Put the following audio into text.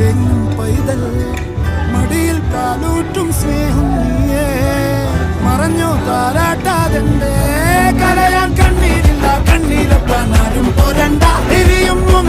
തേങ്ങും പൈതൽ മടിയിൽ പാലൂറ്റും സ്നേഹം നീയേ മറഞ്ഞോ താരാട്ടാതെന്റെ കരയാൻ കണ്ണീരില്ല കണ്ണീരപ്പാനാരും പോരണ്ട